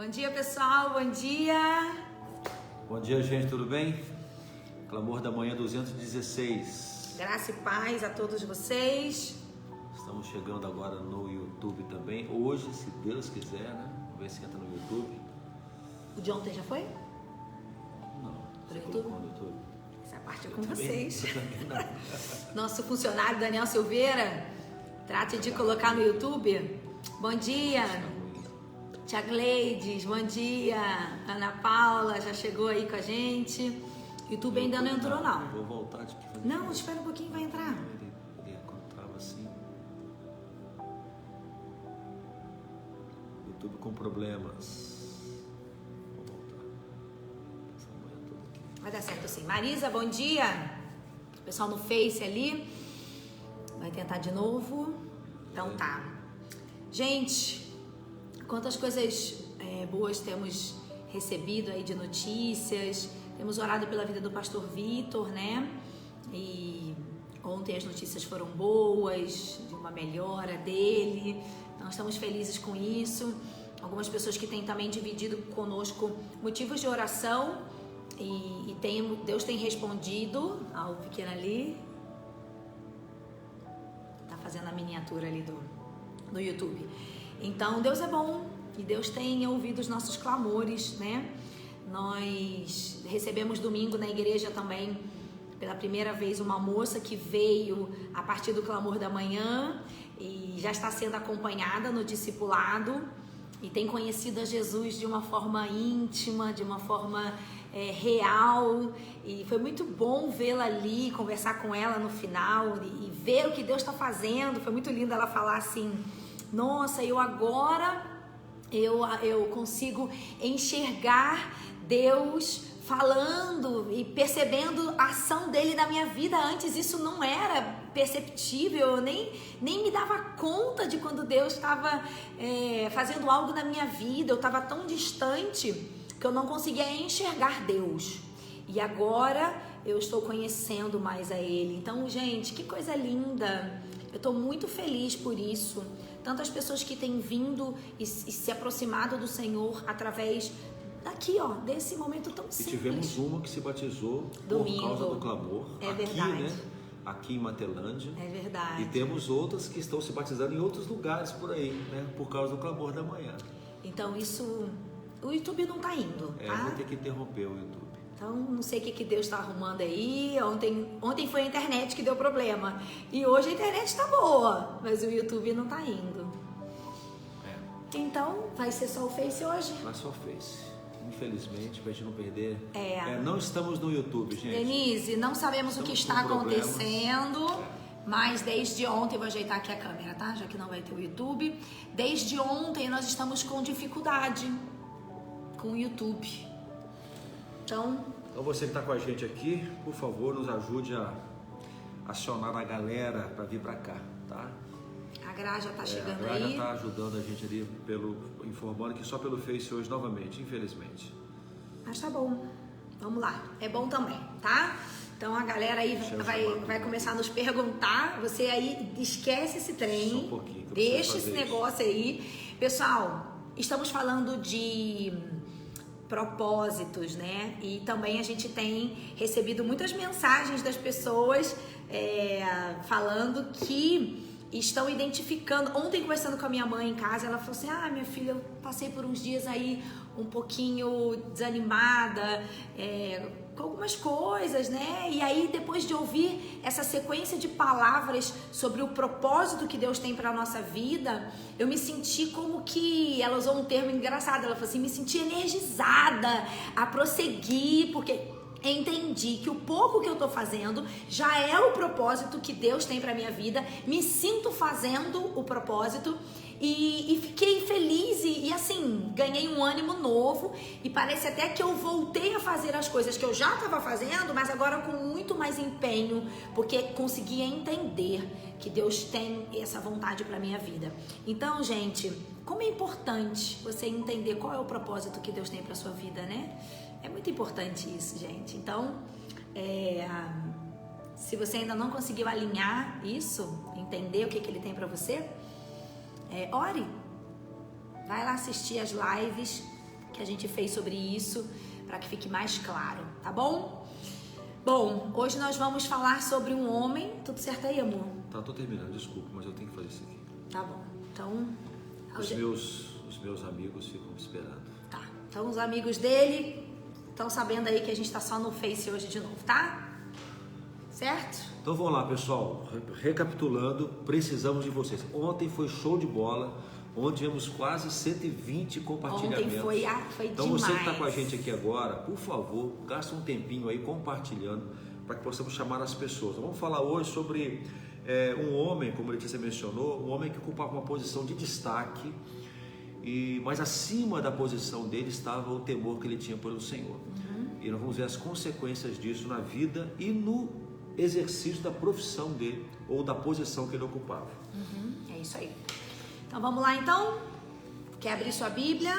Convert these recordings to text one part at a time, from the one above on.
Bom dia, pessoal, bom dia. Bom dia, gente, tudo bem? Clamor da Manhã 216. Graça e paz a todos vocês. Estamos chegando agora no YouTube também. Hoje, se Deus quiser, né? Vamos ver se entra no YouTube. O de ontem já foi? Não. Pro YouTube? No YouTube. Essa parte é com vocês. Eu também não. Nosso funcionário Daniel Silveira, trate de colocar no YouTube. Bom dia. Tia Gleides, bom dia. Ana Paula já chegou aí com a gente. YouTube ainda não entrou, não. Vou voltar de que. Não, espera um pouquinho, vai entrar. Ele encontrava assim. YouTube com problemas. Vou voltar. Essa manhã toda aqui. Vai dar certo sim. Marisa, bom dia. Pessoal no Face ali. Vai tentar de novo. Então tá. Gente, quantas coisas boas temos recebido aí de notícias. Temos orado pela vida do pastor Vitor, né? E ontem as notícias foram boas, de uma melhora dele. Então estamos felizes com isso. Algumas pessoas que têm também dividido conosco motivos de oração. E Deus tem respondido ao pequeno ali. Tá fazendo a miniatura ali do YouTube. Então Deus é bom e Deus tem ouvido os nossos clamores, né? Nós recebemos domingo na igreja também, pela primeira vez, uma moça que veio a partir do clamor da manhã e já está sendo acompanhada no discipulado e tem conhecido a Jesus de uma forma íntima, de uma forma real, e foi muito bom vê-la ali, conversar com ela no final e ver o que Deus está fazendo. Foi muito lindo ela falar assim: nossa, eu agora eu consigo enxergar Deus falando e percebendo a ação dele na minha vida. Antes isso não era perceptível, eu nem me dava conta de quando Deus estava fazendo algo na minha vida. Eu estava tão distante que eu não conseguia enxergar Deus. E agora eu estou conhecendo mais a Ele. Então, gente, que coisa linda. Eu estou muito feliz por isso. Tantas pessoas que têm vindo e se aproximado do Senhor através daqui, ó, desse momento tão simples. E tivemos uma que se batizou domingo, por causa do clamor. É aqui, verdade. Né? Aqui em Matelândia. É verdade. E temos outras que estão se batizando em outros lugares por aí, né? Por causa do clamor da manhã. Então isso, o YouTube não tá indo, tá? Vai ter que interromper o YouTube. Então, não sei o que Deus está arrumando aí. Ontem foi a internet que deu problema. E hoje a internet está boa, mas o YouTube não está indo. Então, vai ser só o Face hoje? Vai só o Face. Infelizmente, pra gente não perder. Não estamos no YouTube, gente. Denise, não sabemos o que está acontecendo. Mas desde ontem, vou ajeitar aqui a câmera, tá? Já que não vai ter o YouTube. Desde ontem nós estamos com dificuldade com o YouTube. Então você que está com a gente aqui, por favor, nos ajude a acionar a galera para vir para cá, tá? A Gra já está chegando aí. A Gra já está ajudando a gente ali, informando que só pelo Face hoje, novamente, infelizmente. Mas tá bom, vamos lá, é bom também, tá? Então a galera aí vai começar a nos perguntar. Você aí esquece esse trem, só um pouquinho, deixa esse negócio aí. Pessoal, estamos falando de propósitos, né? E também a gente tem recebido muitas mensagens das pessoas falando que estão identificando. Ontem, conversando com a minha mãe em casa, ela falou assim: minha filha, eu passei por uns dias aí um pouquinho desanimada com algumas coisas, né? E aí, depois de ouvir essa sequência de palavras sobre o propósito que Deus tem para a nossa vida, eu me senti como que, ela usou um termo engraçado, ela falou assim, me senti energizada a prosseguir, porque entendi que o pouco que eu tô fazendo já é o propósito que Deus tem pra minha vida. Me sinto fazendo o propósito e fiquei feliz e assim, ganhei um ânimo novo e parece até que eu voltei a fazer as coisas que eu já estava fazendo, mas agora com muito mais empenho, porque consegui entender que Deus tem essa vontade pra minha vida. Então, gente, como é importante você entender qual é o propósito que Deus tem pra sua vida, né? É muito importante isso, gente. Então, se você ainda não conseguiu alinhar isso, entender o que Ele tem pra você, ore. Vai lá assistir as lives que a gente fez sobre isso, para que fique mais claro, tá bom? Bom, hoje nós vamos falar sobre um homem. Tudo certo aí, amor? Tá, tô terminando, desculpa, mas eu tenho que fazer isso aqui. Tá bom, então... Os meus amigos ficam esperando. Tá, então os amigos dele estão sabendo aí que a gente tá só no Face hoje de novo, tá? Certo? Então vamos lá, pessoal, recapitulando, precisamos de vocês. Ontem foi show de bola, ontem tivemos quase 120 compartilhamentos. Ontem foi então demais. Você que está com a gente aqui agora, por favor, gasta um tempinho aí compartilhando, para que possamos chamar as pessoas. Então, vamos falar hoje sobre um homem, como a Letícia mencionou, um homem que ocupava uma posição de destaque, mas acima da posição dele estava o temor que ele tinha pelo Senhor. E nós vamos ver as consequências disso na vida e no exercício da profissão dele ou da posição que ele ocupava. É isso aí. Então vamos lá então. Quer abrir sua Bíblia?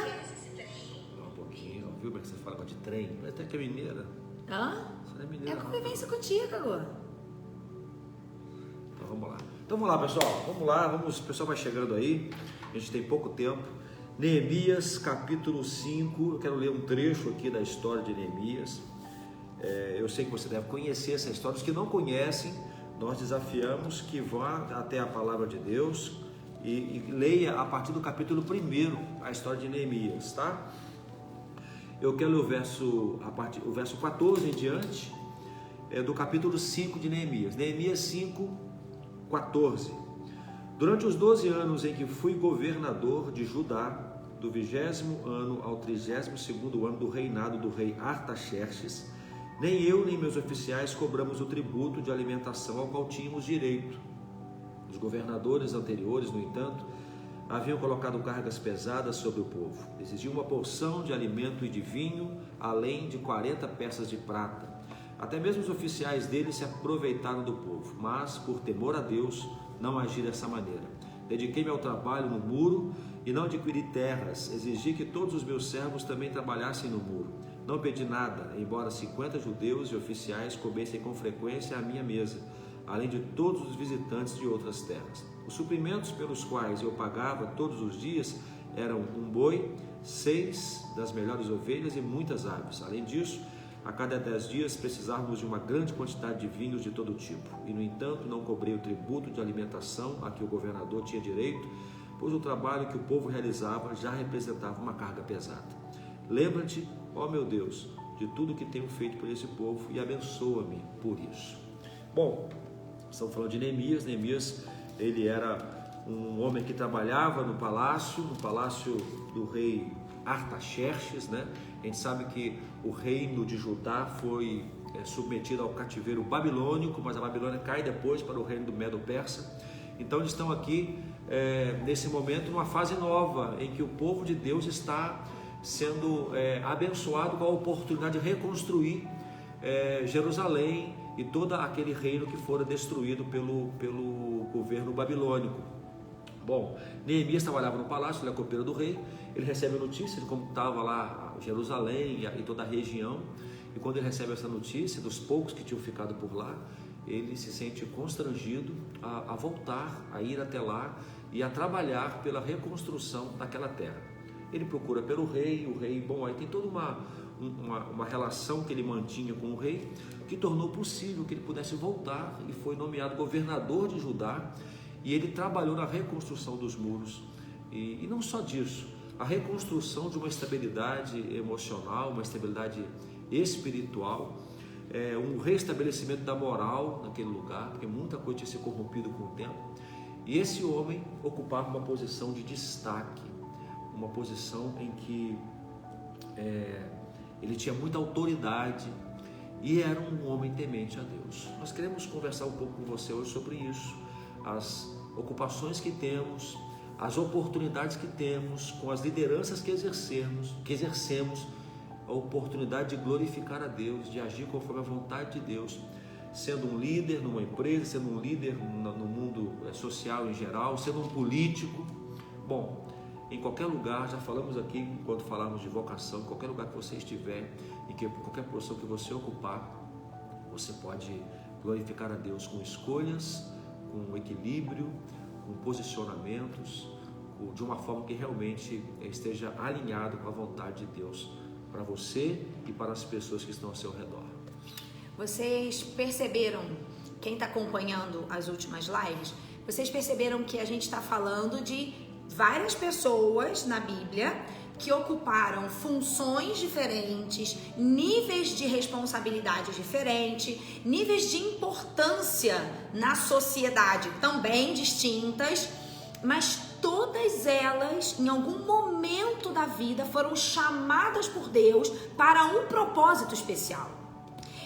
Um pouquinho, viu como é que você fala de trem? Até que é mineira. Hã? Você é mineira. É convivência contigo agora. Então vamos lá, pessoal. O pessoal vai chegando aí. A gente tem pouco tempo. Neemias, capítulo 5. Eu quero ler um trecho aqui da história de Neemias. Eu sei que você deve conhecer essa história. Os que não conhecem, nós desafiamos que vá até a palavra de Deus e leia a partir do capítulo 1 a história de Neemias, tá? Eu quero ler o verso 14 em diante do capítulo 5 de Neemias. Neemias 5, 14. Durante os 12 anos em que fui governador de Judá, do 20º ano ao 32º ano do reinado do rei Artaxerxes, nem eu nem meus oficiais cobramos o tributo de alimentação ao qual tínhamos direito. Os governadores anteriores, no entanto, haviam colocado cargas pesadas sobre o povo. Exigiam uma porção de alimento e de vinho, além de 40 peças de prata. Até mesmo os oficiais deles se aproveitaram do povo, mas, por temor a Deus, não agi dessa maneira. Dediquei-me ao trabalho no muro e não adquiri terras. Exigi que todos os meus servos também trabalhassem no muro. Não pedi nada, embora 50 judeus e oficiais comessem com frequência à minha mesa, além de todos os visitantes de outras terras. Os suprimentos pelos quais eu pagava todos os dias eram um boi, 6 das melhores ovelhas e muitas aves. Além disso, a cada 10 dias precisávamos de uma grande quantidade de vinhos de todo tipo. E, no entanto, não cobrei o tributo de alimentação a que o governador tinha direito, pois o trabalho que o povo realizava já representava uma carga pesada. Lembra-te, ó meu Deus, de tudo que tenho feito por esse povo e abençoa-me por isso. Bom, estamos falando de Neemias. Neemias, ele era um homem que trabalhava no palácio do rei Artaxerxes, né? A gente sabe que o reino de Judá foi submetido ao cativeiro babilônico, mas a Babilônia cai depois para o reino do Medo-Persa. Então eles estão aqui nesse momento numa fase nova em que o povo de Deus está sendo abençoado com a oportunidade de reconstruir Jerusalém e todo aquele reino que fora destruído pelo governo babilônico. Bom, Neemias trabalhava no palácio, ele é copeiro do rei. Ele recebe a notícia de como estava lá Jerusalém e toda a região, e quando ele recebe essa notícia dos poucos que tinham ficado por lá, ele se sente constrangido a voltar, a ir até lá e a trabalhar pela reconstrução daquela terra. Ele procura pelo rei, o rei, aí tem toda uma relação que ele mantinha com o rei, que tornou possível que ele pudesse voltar, e foi nomeado governador de Judá, e ele trabalhou na reconstrução dos muros, e não só disso, a reconstrução de uma estabilidade emocional, uma estabilidade espiritual, um restabelecimento da moral naquele lugar, porque muita coisa tinha se corrompido com o tempo, e esse homem ocupava uma posição de destaque, uma posição em que ele tinha muita autoridade e era um homem temente a Deus. Nós queremos conversar um pouco com você hoje sobre isso, as ocupações que temos, as oportunidades que temos, com as lideranças que exercemos, a oportunidade de glorificar a Deus, de agir conforme a vontade de Deus, sendo um líder numa empresa, sendo um líder no mundo social em geral, sendo um político. Bom, em qualquer lugar, já falamos aqui, enquanto falamos de vocação, em qualquer lugar que você estiver, em qualquer posição que você ocupar, você pode glorificar a Deus com escolhas, com equilíbrio, com posicionamentos, de uma forma que realmente esteja alinhado com a vontade de Deus para você e para as pessoas que estão ao seu redor. Vocês perceberam, quem está acompanhando as últimas lives, vocês perceberam que a gente está falando de várias pessoas na Bíblia que ocuparam funções diferentes, níveis de responsabilidade diferentes, níveis de importância na sociedade também distintas, mas todas elas, em algum momento da vida, foram chamadas por Deus para um propósito especial.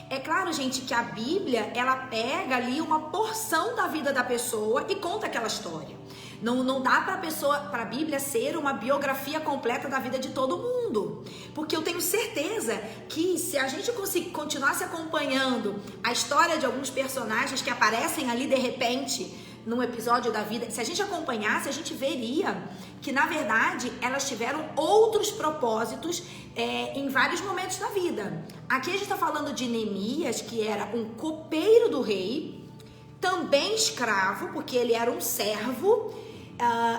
É claro, gente, que a Bíblia, ela pega ali uma porção da vida da pessoa e conta aquela história. Não dá para a Bíblia ser uma biografia completa da vida de todo mundo. Porque eu tenho certeza que se a gente continuasse acompanhando a história de alguns personagens que aparecem ali de repente num episódio da vida, se a gente acompanhasse, a gente veria que, na verdade, elas tiveram outros propósitos em vários momentos da vida. Aqui a gente está falando de Neemias, que era um copeiro do rei, também escravo, porque ele era um servo,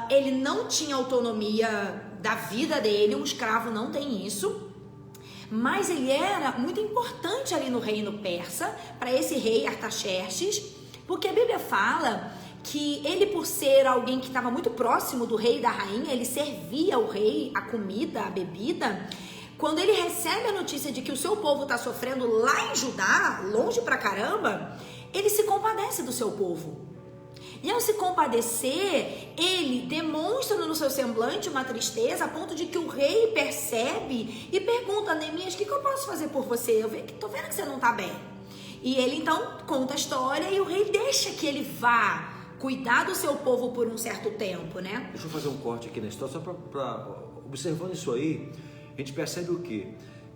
ele não tinha autonomia da vida dele, um escravo não tem isso, mas ele era muito importante ali no reino persa, para esse rei Artaxerxes, porque a Bíblia fala que ele, por ser alguém que estava muito próximo do rei e da rainha, ele servia ao rei a comida, a bebida. Quando ele recebe a notícia de que o seu povo está sofrendo lá em Judá, longe pra caramba, ele se compadece do seu povo. E ao se compadecer, ele demonstra no seu semblante uma tristeza a ponto de que o rei percebe e pergunta a Neemias: o que eu posso fazer por você? Tô vendo que você não tá bem. E ele então conta a história e o rei deixa que ele vá cuidar do seu povo por um certo tempo, né? Deixa eu fazer um corte aqui na história, só para observando isso aí, a gente percebe o quê?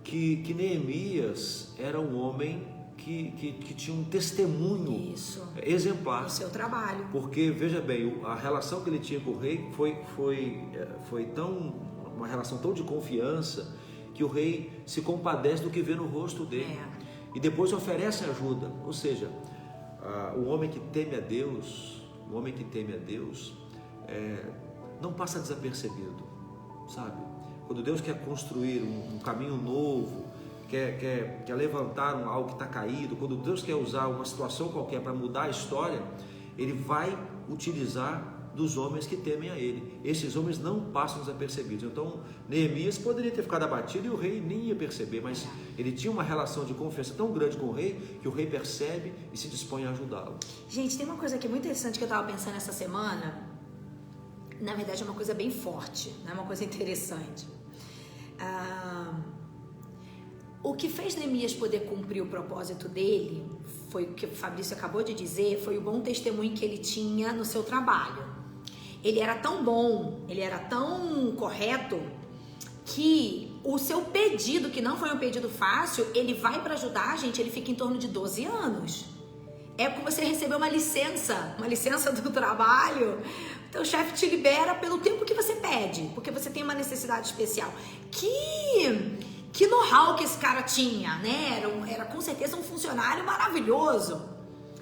Que Neemias era um homem que tinha um testemunho exemplar no seu trabalho. Porque, veja bem, a relação que ele tinha com o rei foi uma relação tão de confiança que o rei se compadece do que vê no rosto dele. E depois oferece ajuda. Ou seja, o homem que teme a Deus, não passa desapercebido, sabe? Quando Deus quer construir um caminho novo, quer levantar algo que está caído, quando Deus quer usar uma situação qualquer para mudar a história, Ele vai utilizar dos homens que temem a Ele. Esses homens não passam desapercebidos. Então, Neemias poderia ter ficado abatido e o rei nem ia perceber, mas ele tinha uma relação de confiança tão grande com o rei que o rei percebe e se dispõe a ajudá-lo. Gente, tem uma coisa aqui muito interessante que eu estava pensando essa semana. Na verdade, é uma coisa bem forte, não é uma coisa interessante. O que fez Neemias poder cumprir o propósito dele, foi o que o Fabrício acabou de dizer, foi o bom testemunho que ele tinha no seu trabalho. Ele era tão bom, ele era tão correto, que o seu pedido, que não foi um pedido fácil, ele vai para ajudar, gente, ele fica em torno de 12 anos. É porque você recebeu uma licença do trabalho, então o chefe te libera pelo tempo que você pede, porque você tem uma necessidade especial. Que know-how que esse cara tinha, né? Era com certeza um funcionário maravilhoso.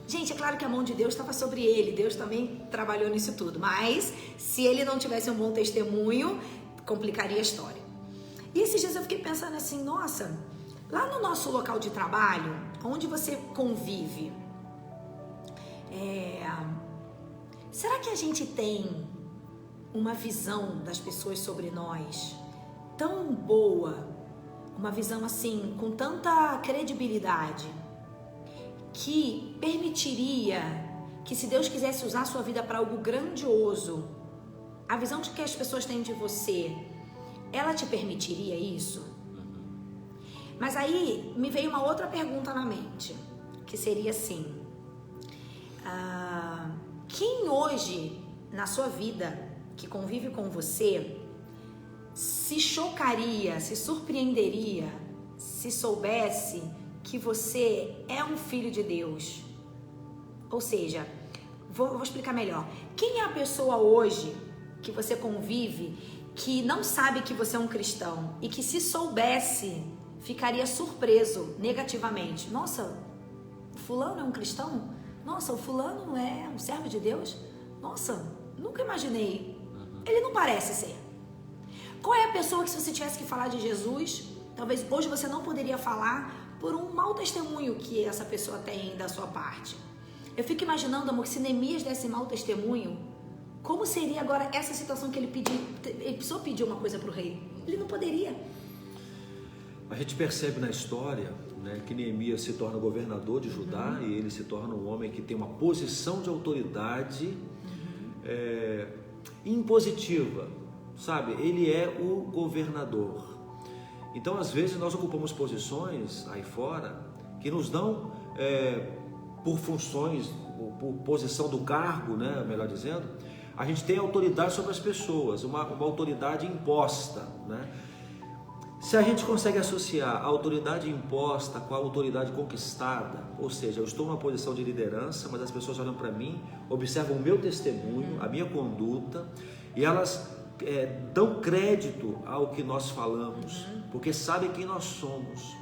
Gente, é claro que a mão de Deus estava sobre ele, Deus também trabalhou nisso tudo, mas se ele não tivesse um bom testemunho, complicaria a história. E esses dias eu fiquei pensando assim, nossa, lá no nosso local de trabalho, onde você convive, será que a gente tem uma visão das pessoas sobre nós tão boa, uma visão assim, com tanta credibilidade, que permitiria que, se Deus quisesse usar a sua vida para algo grandioso, a visão que as pessoas têm de você, ela te permitiria isso? Mas aí me veio uma outra pergunta na mente, que seria assim: quem hoje na sua vida, que convive com você, se chocaria, se surpreenderia se soubesse que você é um filho de Deus? Ou seja, vou explicar melhor. Quem é a pessoa hoje que você convive que não sabe que você é um cristão e que, se soubesse, ficaria surpreso negativamente? Nossa, o fulano é um cristão? Nossa, o fulano é um servo de Deus? Nossa, nunca imaginei. Ele não parece ser. Qual é a pessoa que, se você tivesse que falar de Jesus, talvez hoje você não poderia falar por um mau testemunho que essa pessoa tem da sua parte? Eu fico imaginando, amor, que se Neemias desse mau testemunho, como seria agora essa situação que ele precisou pedir uma coisa para o rei? Ele não poderia. A gente percebe na história, né, que Neemias se torna governador de Judá e ele se torna um homem que tem uma posição de autoridade impositiva, sabe? Ele é o governador. Então, às vezes, nós ocupamos posições aí fora que nos dão, por funções, por posição do cargo, né, melhor dizendo, a gente tem autoridade sobre as pessoas, uma autoridade imposta, né? Se a gente consegue associar a autoridade imposta com a autoridade conquistada, ou seja, eu estou numa posição de liderança, mas as pessoas olham para mim, observam o meu testemunho, a minha conduta, e elas dão crédito ao que nós falamos, porque sabem quem nós somos.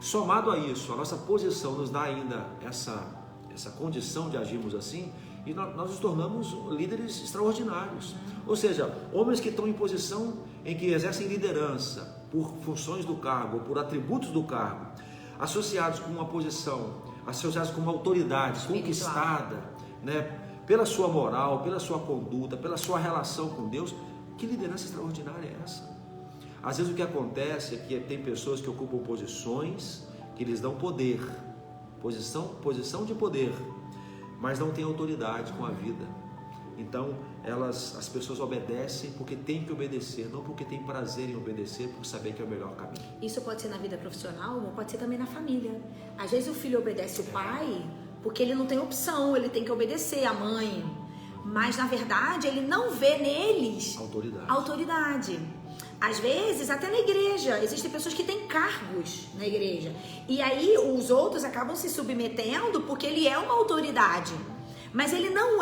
Somado a isso, a nossa posição nos dá ainda essa condição de agirmos assim, e nós nos tornamos líderes extraordinários. Ou seja, homens que estão em posição em que exercem liderança por funções do cargo, por atributos do cargo, associados com uma posição, associados com uma autoridade conquistada, né, pela sua moral, pela sua conduta, pela sua relação com Deus. Que liderança extraordinária é essa? Às vezes o que acontece é que tem pessoas que ocupam posições que lhes dão poder, posição de poder, mas não têm autoridade com a vida. Então, as pessoas obedecem porque têm que obedecer, não porque têm prazer em obedecer, por saber que é o melhor caminho. Isso pode ser na vida profissional, ou pode ser também na família. Às vezes o filho obedece o pai porque ele não tem opção, ele tem que obedecer a mãe. Mas, na verdade, ele não vê neles autoridade. Às vezes, até na igreja, existem pessoas que têm cargos na igreja. E aí, os outros acabam se submetendo porque ele é uma autoridade. Mas ele não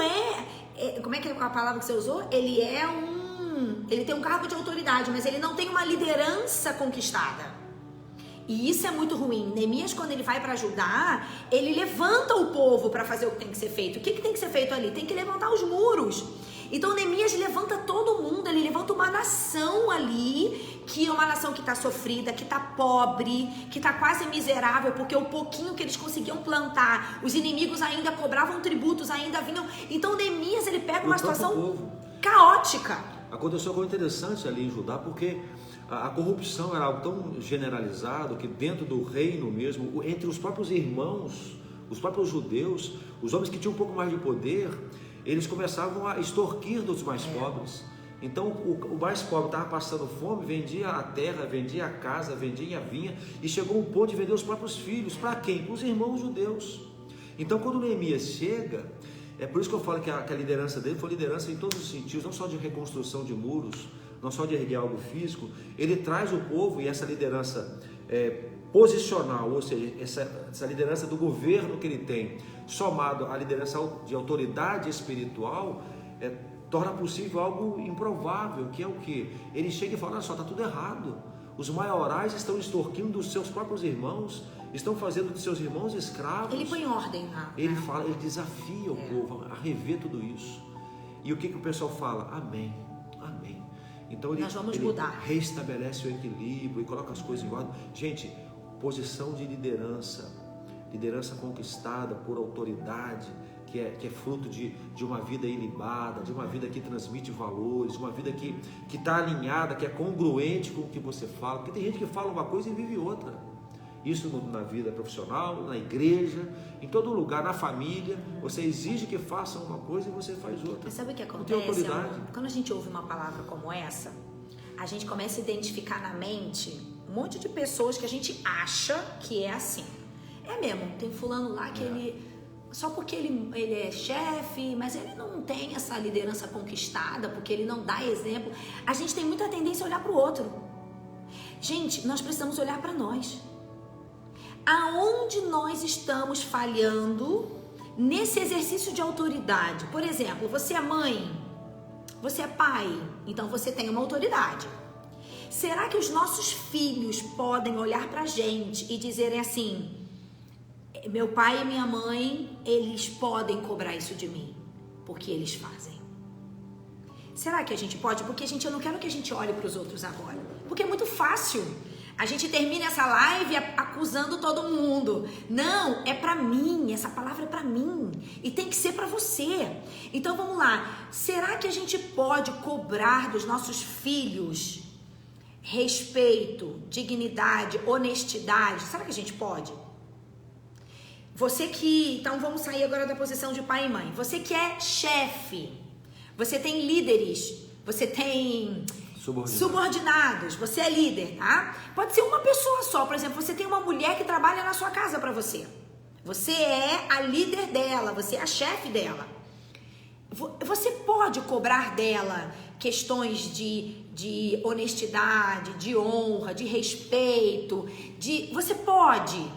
como é que é a palavra que você usou? Ele tem um cargo de autoridade, mas ele não tem uma liderança conquistada. E isso é muito ruim. Neemias, quando ele vai para ajudar, ele levanta o povo para fazer o que tem que ser feito. O que tem que ser feito ali? Tem que levantar os muros. Então Neemias levanta todo mundo, ele levanta uma nação ali, que é uma nação que está sofrida, que está pobre, que está quase miserável, porque o pouquinho que eles conseguiam plantar, os inimigos ainda cobravam tributos, ainda vinham. Então Neemias, ele pega uma situação caótica. Aconteceu algo interessante ali em Judá, porque a corrupção era algo tão generalizado que dentro do reino mesmo, entre os próprios irmãos, os próprios judeus, os homens que tinham um pouco mais de poder, eles começavam a extorquir dos mais pobres. Então o mais pobre estava passando fome, vendia a terra, vendia a casa, vendia a vinha, e chegou um ponto de vender os próprios filhos. Para quem? Para os irmãos judeus. Então quando Neemias chega, é por isso que eu falo que a liderança dele foi liderança em todos os sentidos, não só de reconstrução de muros, não só de erguer algo físico. Ele traz o povo, e essa liderança posicional, ou seja, essa liderança do governo que ele tem, somado à liderança de autoridade espiritual, torna possível algo improvável, que é o quê? Ele chega e fala: olha só, está tudo errado. Os maiorais estão extorquindo dos seus próprios irmãos, estão fazendo dos seus irmãos escravos. Ele põe ordem lá. Ele fala, ele desafia o povo a rever tudo isso. E o que o pessoal fala? Amém, amém. Então ele reestabelece o equilíbrio e coloca as coisas em ordem. Gente, posição de liderança conquistada por autoridade, que é fruto de uma vida ilibada, de uma vida que transmite valores, uma vida que está alinhada, que é congruente com o que você fala. Porque tem gente que fala uma coisa e vive outra. Isso na vida profissional, na igreja, em todo lugar, na família. Você exige que façam uma coisa e você faz outra. Mas sabe o que acontece? Quando a gente ouve uma palavra como essa, a gente começa a identificar na mente um monte de pessoas que a gente acha que é assim. É mesmo, tem fulano lá que ele... Só porque ele é chefe, mas ele não tem essa liderança conquistada, porque ele não dá exemplo. A gente tem muita tendência a olhar para o outro. Gente, nós precisamos olhar para nós. Aonde nós estamos falhando nesse exercício de autoridade? Por exemplo, você é mãe, você é pai, então você tem uma autoridade. Será que os nossos filhos podem olhar pra gente e dizerem assim: meu pai e minha mãe, eles podem cobrar isso de mim, porque eles fazem? será que a gente pode? Porque, gente, eu não quero que a gente olhe para os outros agora. Porque é muito fácil. A gente termina essa live acusando todo mundo. Não, é pra mim, essa palavra é pra mim. E tem que ser pra você. Então vamos lá. Será que a gente pode cobrar dos nossos filhos respeito, dignidade, honestidade? Será que a gente pode? Você que... Então vamos sair agora da posição de pai e mãe. Você que é chefe, você tem líderes, você tem... subordinados, você é líder, tá? Pode ser uma pessoa só, por exemplo, você tem uma mulher que trabalha na sua casa para você. Você é a líder dela, você é a chefe dela. Você pode cobrar dela questões de honestidade, de honra, de respeito, você pode,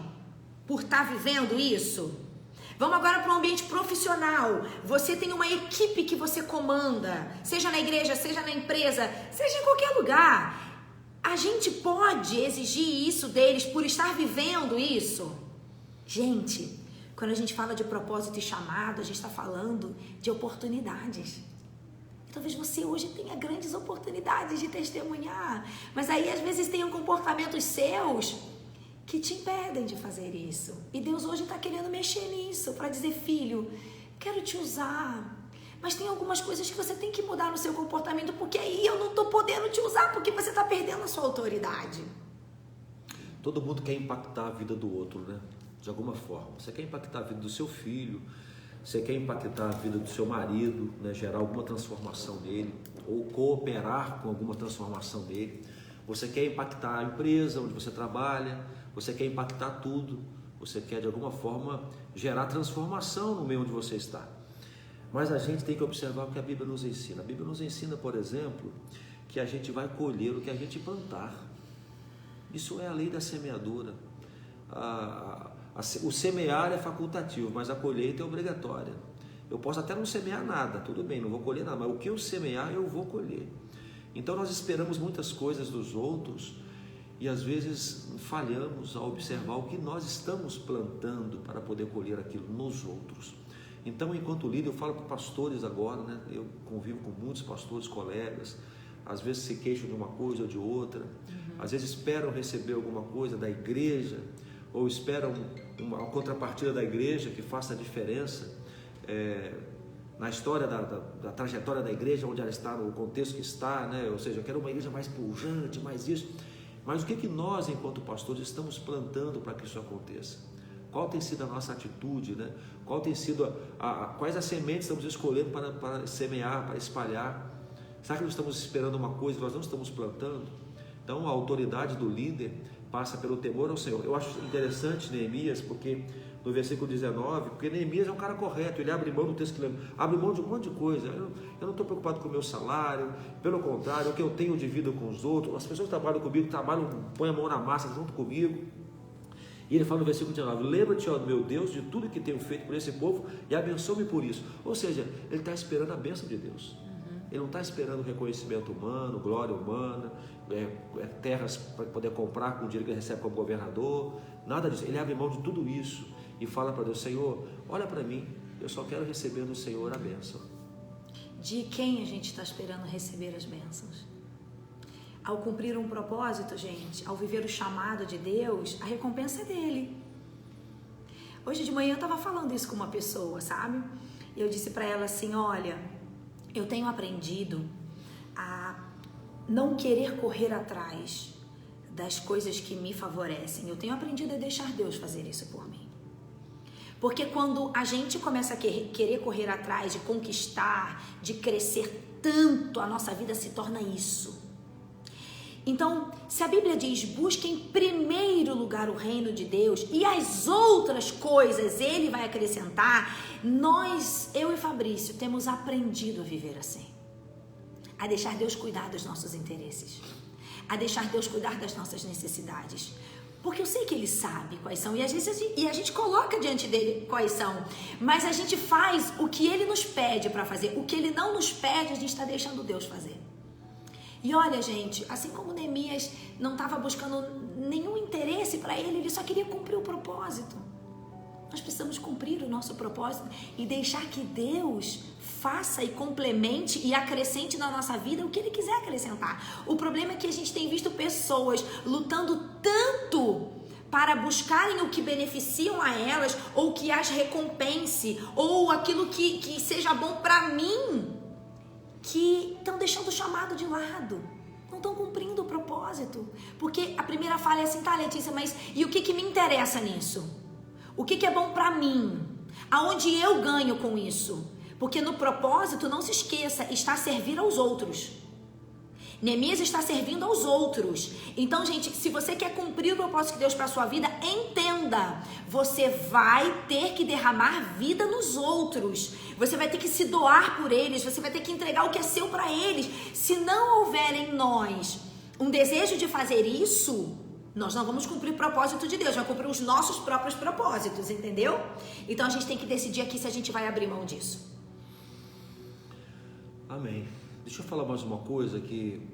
por estar vivendo isso? Vamos agora para o ambiente profissional. Você tem uma equipe que você comanda, seja na igreja, seja na empresa, seja em qualquer lugar. A gente pode exigir isso deles por estar vivendo isso? Gente, quando a gente fala de propósito e chamado, a gente está falando de oportunidades. Talvez você hoje tenha grandes oportunidades de testemunhar, mas aí às vezes tenham comportamentos seus que te impedem de fazer isso. E Deus hoje está querendo mexer nisso, para dizer, filho, quero te usar, mas tem algumas coisas que você tem que mudar no seu comportamento, porque aí eu não estou podendo te usar, porque você está perdendo a sua autoridade. Todo mundo quer impactar a vida do outro, né? De alguma forma. Você quer impactar a vida do seu filho, você quer impactar a vida do seu marido, né? Gerar alguma transformação nele, ou cooperar com alguma transformação nele. Você quer impactar a empresa onde você trabalha, você quer impactar tudo, você quer de alguma forma gerar transformação no meio onde você está. Mas a gente tem que observar o que a Bíblia nos ensina. A Bíblia nos ensina, por exemplo, que a gente vai colher o que a gente plantar. Isso é a lei da semeadura. O semear é facultativo, mas a colheita é obrigatória. Eu posso até não semear nada, tudo bem, não vou colher nada, mas o que eu semear eu vou colher. Então nós esperamos muitas coisas dos outros e às vezes falhamos ao observar o que nós estamos plantando para poder colher aquilo nos outros. Então, enquanto líder, eu falo para pastores agora, né? Eu convivo com muitos pastores, colegas, às vezes se queixam de uma coisa ou de outra, às vezes esperam receber alguma coisa da igreja, ou esperam uma contrapartida da igreja que faça a diferença na história da trajetória da igreja, onde ela está, no contexto que está, né? Ou seja, eu quero uma igreja mais pujante, mais isso. Mas o que nós, enquanto pastores, estamos plantando para que isso aconteça? Qual tem sido a nossa atitude, né? Qual tem sido quais as sementes estamos escolhendo para semear, para espalhar? Será que nós estamos esperando uma coisa que nós não estamos plantando? Então, a autoridade do líder passa pelo temor ao Senhor. Eu acho interessante Neemias, porque no versículo 19, porque Neemias é um cara correto, ele abre mão do texto que lembra, abre mão de um monte de coisa. Eu não estou preocupado com o meu salário, pelo contrário, o que eu tenho de vida com os outros, as pessoas que trabalham comigo, põem a mão na massa junto comigo. E ele fala no versículo 19, lembra-te, ó meu Deus, de tudo que tenho feito por esse povo e abençoa-me por isso. Ou seja, ele está esperando a bênção de Deus. Ele não está esperando reconhecimento humano, glória humana, terras para poder comprar com o dinheiro que ele recebe como governador, nada disso. Ele abre mão de tudo isso e fala para Deus, Senhor, olha para mim, eu só quero receber do Senhor a bênção. De quem a gente está esperando receber as bênçãos? Ao cumprir um propósito, gente, ao viver o chamado de Deus, a recompensa é dele. Hoje de manhã eu estava falando isso com uma pessoa, sabe? Eu disse para ela assim, olha, eu tenho aprendido a não querer correr atrás das coisas que me favorecem. Eu tenho aprendido a deixar Deus fazer isso por mim. Porque quando a gente começa a querer correr atrás de conquistar, de crescer tanto, a nossa vida se torna isso. Então, se a Bíblia diz, busque em primeiro lugar o reino de Deus e as outras coisas Ele vai acrescentar, eu e Fabrício, temos aprendido a viver assim. A deixar Deus cuidar dos nossos interesses, a deixar Deus cuidar das nossas necessidades. Porque eu sei que Ele sabe quais são e às vezes a gente coloca diante dele quais são, mas a gente faz o que Ele nos pede para fazer, o que Ele não nos pede, a gente está deixando Deus fazer. E olha, gente, assim como Neemias não estava buscando nenhum interesse para ele só queria cumprir o propósito. Nós precisamos cumprir o nosso propósito e deixar que Deus faça e complemente e acrescente na nossa vida o que Ele quiser acrescentar. O problema é que a gente tem visto pessoas lutando tanto para buscarem o que beneficiam a elas, ou que as recompense, ou aquilo que seja bom para mim, que estão deixando o chamado de lado, não estão cumprindo o propósito. Porque a primeira fala é assim: tá, Letícia, mas e o que me interessa nisso? O que é bom para mim? Aonde eu ganho com isso? Porque no propósito, não se esqueça, está a servir aos outros. Neemias está servindo aos outros. Então, gente, se você quer cumprir o propósito de Deus para a sua vida, entenda, você vai ter que derramar vida nos outros. Você vai ter que se doar por eles, você vai ter que entregar o que é seu para eles. Se não houver em nós um desejo de fazer isso, nós não vamos cumprir o propósito de Deus, vamos cumprir os nossos próprios propósitos, entendeu? Então a gente tem que decidir aqui se a gente vai abrir mão disso. Amém. Deixa eu falar mais uma coisa que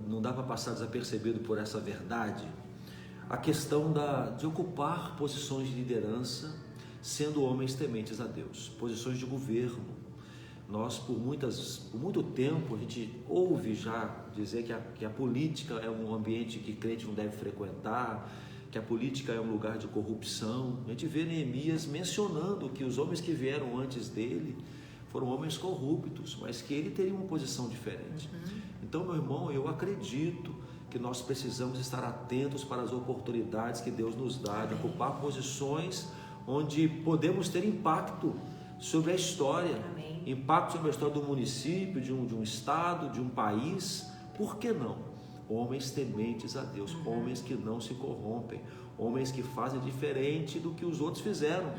não dá para passar desapercebido por essa verdade. A questão de ocupar posições de liderança, sendo homens tementes a Deus, posições de governo. Nós, por muito tempo, a gente ouve já dizer que a política é um ambiente que crente não deve frequentar, que a política é um lugar de corrupção. A gente vê Neemias mencionando que os homens que vieram antes dele foram homens corruptos, mas que ele teria uma posição diferente. Então, meu irmão, eu acredito que nós precisamos estar atentos para as oportunidades que Deus nos dá, de ocupar posições onde podemos ter impacto sobre a história. Amém. Impacto sobre a história do município, de um estado, de um país. Por que não? Homens tementes a Deus, homens que não se corrompem, homens que fazem diferente do que os outros fizeram,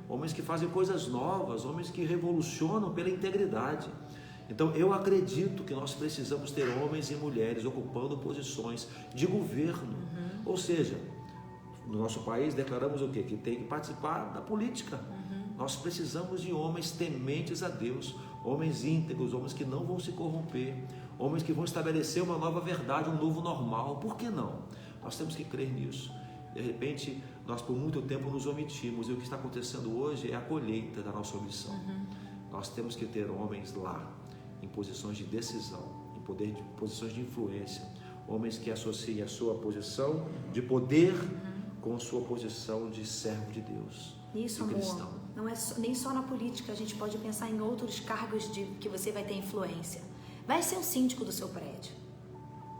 homens que fazem coisas novas, homens que revolucionam pela integridade. Então eu acredito que nós precisamos ter homens e mulheres ocupando posições de governo, ou seja, no nosso país declaramos o quê? Que tem que participar da política. Nós precisamos de homens tementes a Deus, homens íntegros, homens que não vão se corromper, homens que vão estabelecer uma nova verdade, um novo normal. Por que não? Nós temos que crer nisso. De repente, nós por muito tempo nos omitimos, e o que está acontecendo hoje é a colheita da nossa omissão. Nós temos que ter homens lá, em posições de decisão, em posições de influência, homens que associem a sua posição de poder com sua posição de servo de Deus. Isso, de cristão. amor, não é nem só na política, a gente pode pensar em outros cargos que você vai ter influência. Vai ser o síndico do seu prédio,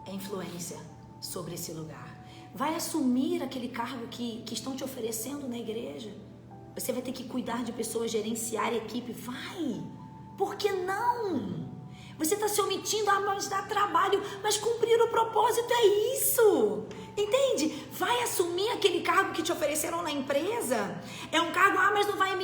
é influência sobre esse lugar. Vai assumir aquele cargo que estão te oferecendo na igreja. Você vai ter que cuidar de pessoas, gerenciar a equipe. Vai! Por que não? Você está se omitindo, mas dá trabalho, mas cumprir o propósito é isso. Entende? Vai assumir aquele cargo que te ofereceram na empresa. É um cargo, mas não vai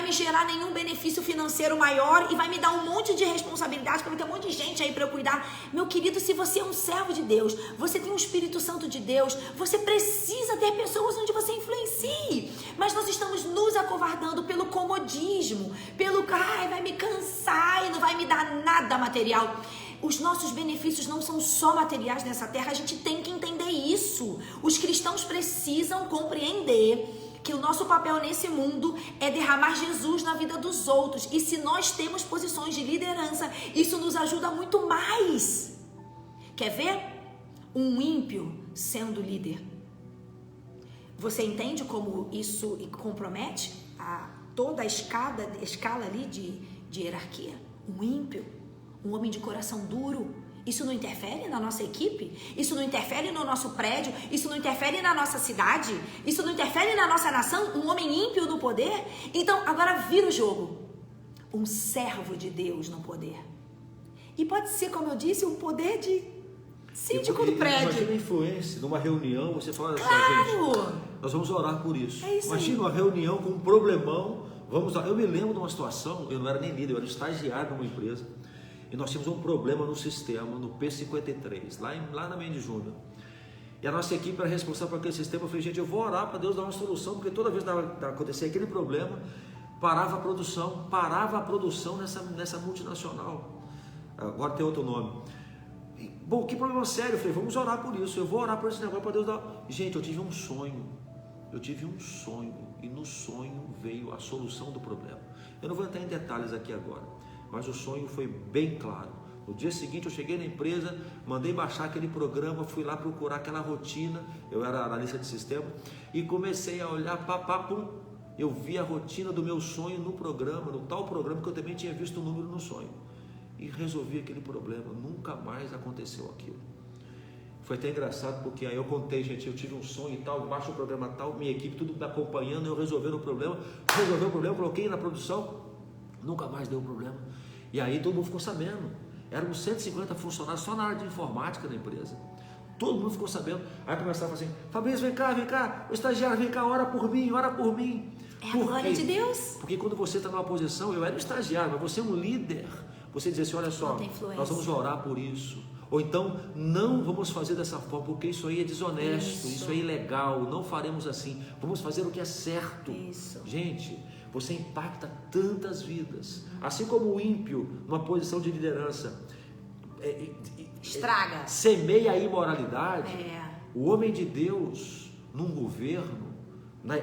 me gerar nenhum benefício financeiro maior e vai me dar um monte de responsabilidade, porque tem um monte de gente aí para eu cuidar. Meu querido, se você é um servo de Deus, você tem um Espírito Santo de Deus, você precisa ter pessoas onde você influencie. Mas nós estamos nos acovardando pelo comodismo, pelo que vai me cansar e não vai me dar nada material. Os nossos benefícios não são só materiais nessa terra, a gente tem que entender isso. Os cristãos precisam compreender que o nosso papel nesse mundo é derramar Jesus na vida dos outros. E se nós temos posições de liderança, isso nos ajuda muito mais. Quer ver? Um ímpio sendo líder. Você entende como isso compromete toda a escala ali de hierarquia? Um ímpio, um homem de coração duro, isso não interfere na nossa equipe? Isso não interfere no nosso prédio? Isso não interfere na nossa cidade? Isso não interfere na nossa nação? Um homem ímpio no poder? Então, agora vira o jogo. Um servo de Deus no poder. E pode ser, como eu disse, um poder de síndico do prédio. Imagina a influência, numa reunião, você fala assim, claro! Gente, nós vamos orar por isso. É isso. Imagina uma reunião com um problemão, vamos orar. Eu me lembro de uma situação, eu não era nem líder, eu era estagiário numa empresa, e nós tínhamos um problema no sistema, no P53, lá na Mendes Júnior. E a nossa equipe era responsável por aquele sistema. Eu falei, gente, eu vou orar para Deus dar uma solução, porque toda vez que acontecia aquele problema, parava a produção nessa multinacional. Agora tem outro nome. Bom, que problema sério. Eu falei, vamos orar por isso. Eu vou orar por esse negócio para Deus dar. Gente, eu tive um sonho. eu tive um sonho e no sonho veio a solução do problema. Eu não vou entrar em detalhes aqui agora, mas o sonho foi bem claro. No dia seguinte eu cheguei na empresa, mandei baixar aquele programa, fui lá procurar aquela rotina, eu era analista de sistema, e comecei a olhar, pum, eu vi a rotina do meu sonho no programa, no tal programa que eu também tinha visto o número no sonho. E resolvi aquele problema, nunca mais aconteceu aquilo. Foi até engraçado porque aí eu contei, gente, eu tive um sonho e tal, baixo o programa tal, minha equipe tudo me acompanhando, eu resolvendo o problema, coloquei na produção, nunca mais deu problema. E aí todo mundo ficou sabendo, eram 150 funcionários só na área de informática da empresa. Todo mundo ficou sabendo, aí começava assim, Fabrício, vem cá, o estagiário, vem cá, ora por mim. É a glória de Deus. Porque quando você está numa posição, eu era um estagiário, mas você é um líder, você diz assim, olha só, nós vamos orar por isso. Ou então, não vamos fazer dessa forma, porque isso aí é desonesto, isso é ilegal, não faremos assim, vamos fazer o que é certo. Isso. Gente, você impacta tantas vidas, assim como o ímpio, numa posição de liderança, estraga, semeia a imoralidade. O homem de Deus, num governo,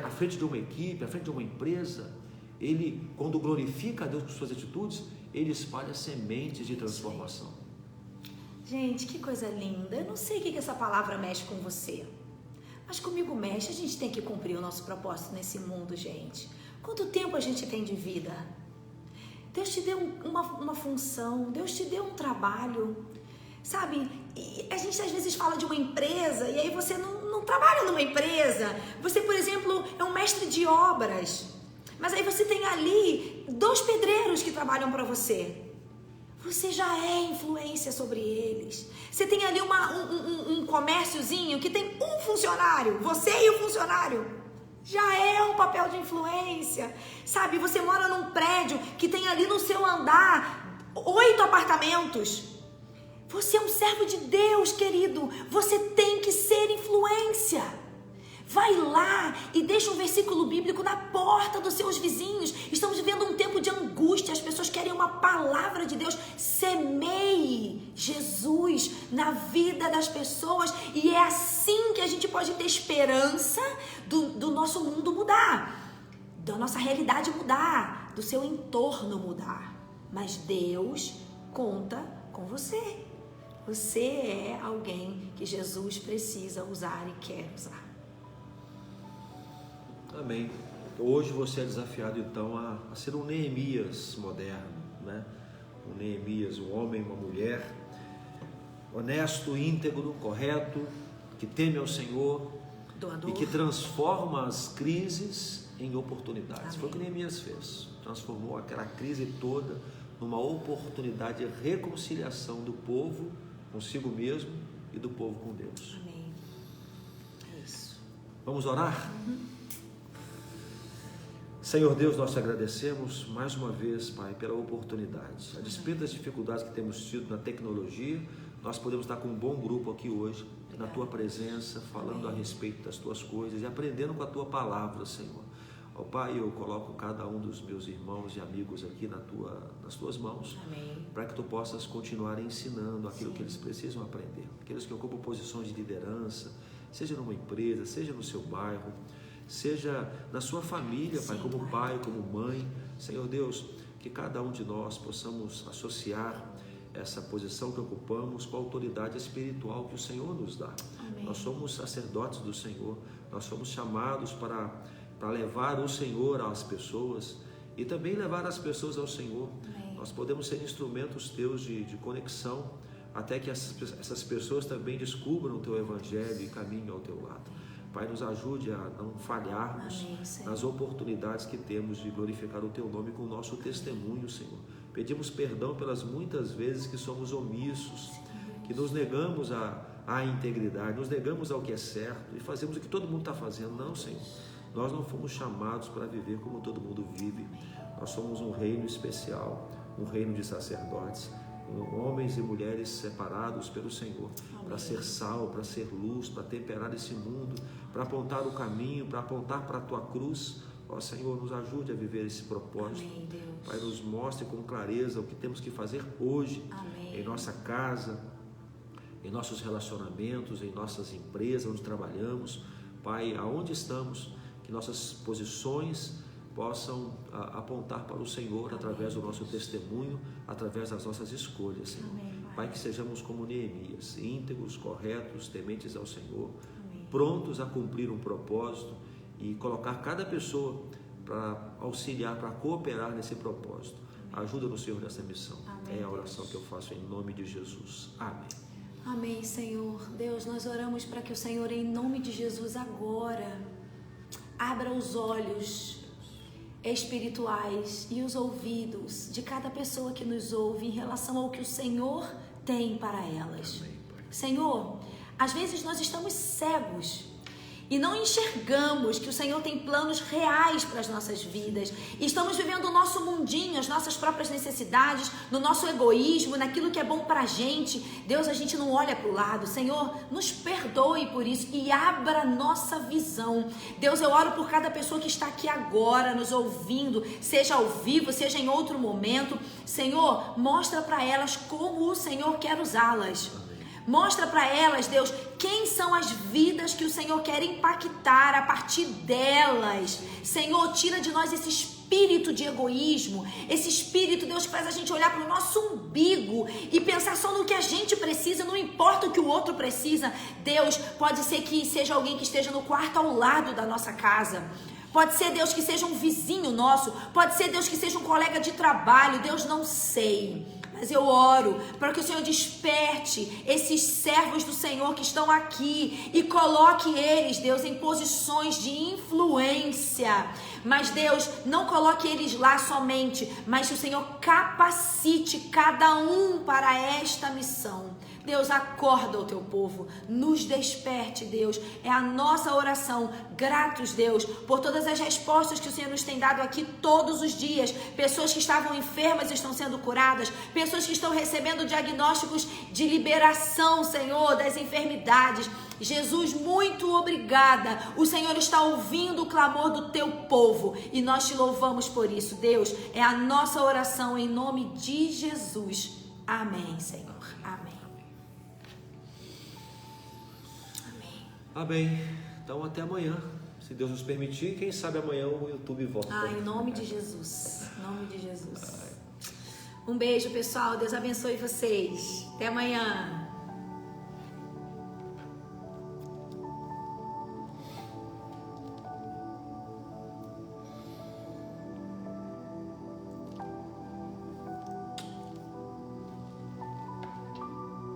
à frente de uma equipe, à frente de uma empresa, ele, quando glorifica a Deus com suas atitudes, ele espalha sementes de transformação. Gente, que coisa linda. Eu não sei o que essa palavra mexe com você, mas comigo mexe. A gente tem que cumprir o nosso propósito nesse mundo, gente. Quanto tempo a gente tem de vida? Deus te deu uma função, Deus te deu um trabalho, sabe? E a gente às vezes fala de uma empresa e aí você não trabalha numa empresa. Você, por exemplo, é um mestre de obras, mas aí você tem ali 2 pedreiros que trabalham para você. Você já é influência sobre eles. Você tem ali um comérciozinho que tem um funcionário, você e o funcionário. Já é um papel de influência, sabe? Você mora num prédio que tem ali no seu andar 8 apartamentos. Você é um servo de Deus, querido. Você tem que ser influência. Vai lá e deixa um versículo bíblico na porta dos seus vizinhos. Estamos vivendo um tempo de angústia. As pessoas querem uma palavra de Deus. Semeie Jesus na vida das pessoas. E é assim que a gente pode ter esperança do nosso mundo mudar, da nossa realidade mudar, do seu entorno mudar. Mas Deus conta com você. Você é alguém que Jesus precisa usar e quer usar. Amém. Hoje você é desafiado então a ser um Neemias moderno, né? Um Neemias, um homem, uma mulher honesto, íntegro, correto, que teme ao Senhor, doador, e que transforma as crises em oportunidades. Amém. Foi o que Neemias fez. Transformou aquela crise toda numa oportunidade de reconciliação do povo consigo mesmo e do povo com Deus. Amém. É isso. Vamos orar? Senhor Deus, nós te agradecemos mais uma vez, Pai, pela oportunidade. A despeito das dificuldades que temos tido na tecnologia, nós podemos estar com um bom grupo aqui hoje, na Tua presença, falando a respeito das Tuas coisas e aprendendo com a Tua palavra, Senhor. Ó Pai, eu coloco cada um dos meus irmãos e amigos aqui nas Tuas mãos, para que Tu possas continuar ensinando aquilo que eles precisam aprender. Aqueles que ocupam posições de liderança, seja numa empresa, seja no seu bairro, seja na sua família, Pai, como pai, como mãe. Senhor Deus, que cada um de nós possamos associar essa posição que ocupamos com a autoridade espiritual que o Senhor nos dá. Amém. Nós somos sacerdotes do Senhor, nós somos chamados para levar o Senhor às pessoas e também levar as pessoas ao Senhor. Amém. Nós podemos ser instrumentos Teus de conexão, até que essas pessoas também descubram o Teu Evangelho e caminhem ao Teu lado. Pai, nos ajude a não falharmos nas oportunidades que temos de glorificar o Teu nome com o nosso testemunho, Senhor. Pedimos perdão pelas muitas vezes que somos omissos, que nos negamos à integridade, nos negamos ao que é certo e fazemos o que todo mundo está fazendo. Não, Senhor, nós não fomos chamados para viver como todo mundo vive. Nós somos um reino especial, um reino de sacerdotes, homens e mulheres separados pelo Senhor, para ser sal, para ser luz, para temperar esse mundo, para apontar o caminho, para apontar para a Tua cruz. Ó Senhor, nos ajude a viver esse propósito. Amém, Deus. Pai, nos mostre com clareza o que temos que fazer hoje. Amém. Em nossa casa, em nossos relacionamentos, em nossas empresas onde trabalhamos. Pai, aonde estamos, que nossas posições possam apontar para o Senhor através do nosso testemunho, através das nossas escolhas, Senhor. Pai, que sejamos como Neemias, íntegros, corretos, tementes ao Senhor, prontos a cumprir um propósito e colocar cada pessoa para auxiliar, para cooperar nesse propósito. Ajuda-nos, Senhor, nessa missão. É a oração que eu faço em nome de Jesus. Amém. Amém, Senhor. Deus, nós oramos para que o Senhor, em nome de Jesus, agora abra os olhos espirituais e os ouvidos de cada pessoa que nos ouve em relação ao que o Senhor tem para elas. Amém, Pai. Senhor, às vezes nós estamos cegos e não enxergamos que o Senhor tem planos reais para as nossas vidas. Estamos vivendo o nosso mundinho, as nossas próprias necessidades, no nosso egoísmo, naquilo que é bom para a gente. Deus, a gente não olha para o lado. Senhor, nos perdoe por isso e abra nossa visão. Deus, eu oro por cada pessoa que está aqui agora nos ouvindo, seja ao vivo, seja em outro momento. Senhor, mostra para elas como o Senhor quer usá-las. Mostra para elas, Deus, quem são as vidas que o Senhor quer impactar a partir delas. Senhor, tira de nós esse espírito de egoísmo, esse espírito, Deus, que faz a gente olhar para o nosso umbigo e pensar só no que a gente precisa, não importa o que o outro precisa. Deus, pode ser que seja alguém que esteja no quarto ao lado da nossa casa. Pode ser, Deus, que seja um vizinho nosso. Pode ser, Deus, que seja um colega de trabalho. Deus, não sei. Mas eu oro para que o Senhor desperte esses servos do Senhor que estão aqui e coloque eles, Deus, em posições de influência. Mas, Deus, não coloque eles lá somente, mas que o Senhor capacite cada um para esta missão. Deus, acorda o teu povo, nos desperte, Deus, é a nossa oração. Gratos, Deus, por todas as respostas que o Senhor nos tem dado aqui todos os dias. Pessoas que estavam enfermas estão sendo curadas, pessoas que estão recebendo diagnósticos de liberação, Senhor, das enfermidades. Jesus, muito obrigada. O Senhor está ouvindo o clamor do teu povo e nós te louvamos por isso, Deus. É a nossa oração em nome de Jesus. Amém, Senhor. Amém. Amém. Então até amanhã, se Deus nos permitir. Quem sabe amanhã o YouTube volta. Em nome de Jesus. Em nome de Jesus. Um beijo, pessoal. Deus abençoe vocês. Até amanhã.